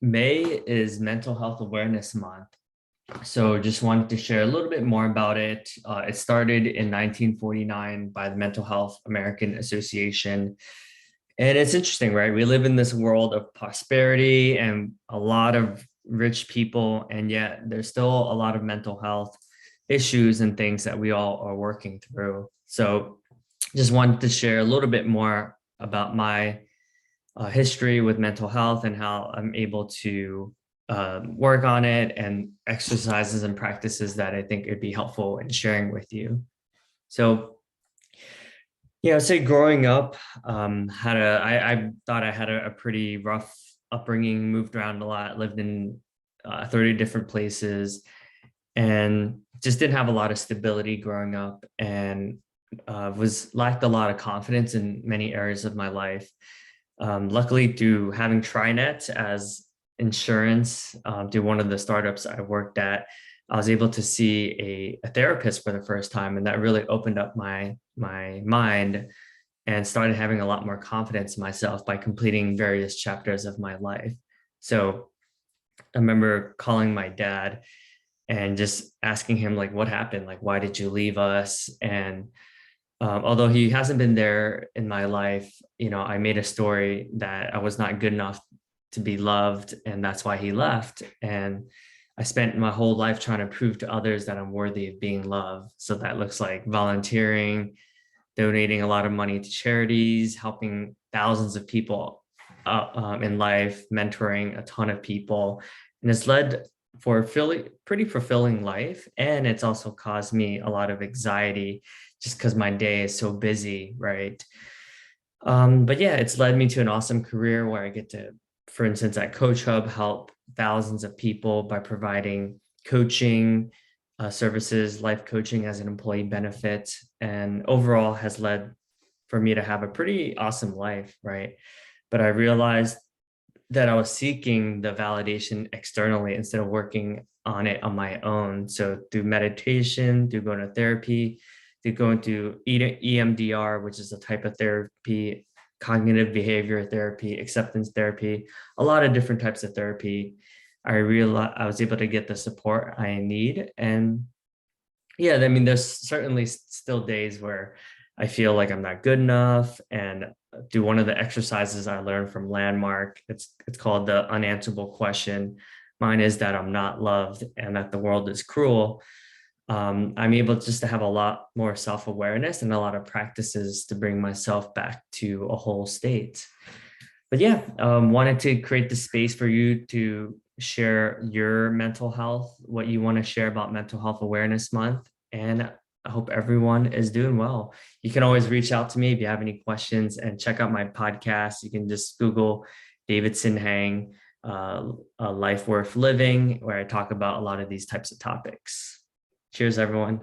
May is Mental Health Awareness Month. So just wanted to share a little bit more about it. It started in 1949 by the Mental Health American Association. And it's interesting, right? We live in this world of prosperity and a lot of rich people, and yet there's still a lot of mental health issues and things that we all are working through. So just wanted to share a little bit more about my history with mental health and how I'm able to work on it, and exercises and practices that I think would be helpful in sharing with you. So, say growing up, I thought I had a pretty rough upbringing, moved around a lot, lived in 30 different places, and just didn't have a lot of stability growing up, and was lacked a lot of confidence in many areas of my life. Luckily, through having TriNet as insurance, through one of the startups I worked at, I was able to see a therapist for the first time, and that really opened up my mind and started having a lot more confidence in myself by completing various chapters of my life. So I remember calling my dad and just asking him, like, what happened? Like, why did you leave us? And although he hasn't been there in my life, I made a story that I was not good enough to be loved, and that's why he left. And I spent my whole life trying to prove to others that I'm worthy of being loved. So that looks like volunteering, donating a lot of money to charities, helping thousands of people in life, mentoring a ton of people. And it's led for a pretty fulfilling life. And it's also caused me a lot of anxiety just because my day is so busy, right? But yeah, it's led me to an awesome career where I get to, for instance, at Coach Hub, help thousands of people by providing coaching services, life coaching as an employee benefit, and overall has led for me to have a pretty awesome life, right? But I realized that I was seeking the validation externally instead of working on it on my own. So through meditation, through going to therapy, through going to EMDR, which is a type of therapy, cognitive behavior therapy, acceptance therapy, a lot of different types of therapy, I realized I was able to get the support I need. And yeah, I mean, there's certainly still days where I feel like I'm not good enough, and do one of the exercises I learned from Landmark. It's called the unanswerable question. Mine is that I'm not loved and that the world is cruel. I'm able just to have a lot more self-awareness and a lot of practices to bring myself back to a whole state. But yeah, wanted to create the space for you to share your mental health, what you want to share about Mental Health Awareness Month. And I hope everyone is doing well. You can always reach out to me if you have any questions, and check out my podcast. You can just Google Davidson Hang, A Life Worth Living, where I talk about a lot of these types of topics. Cheers, everyone.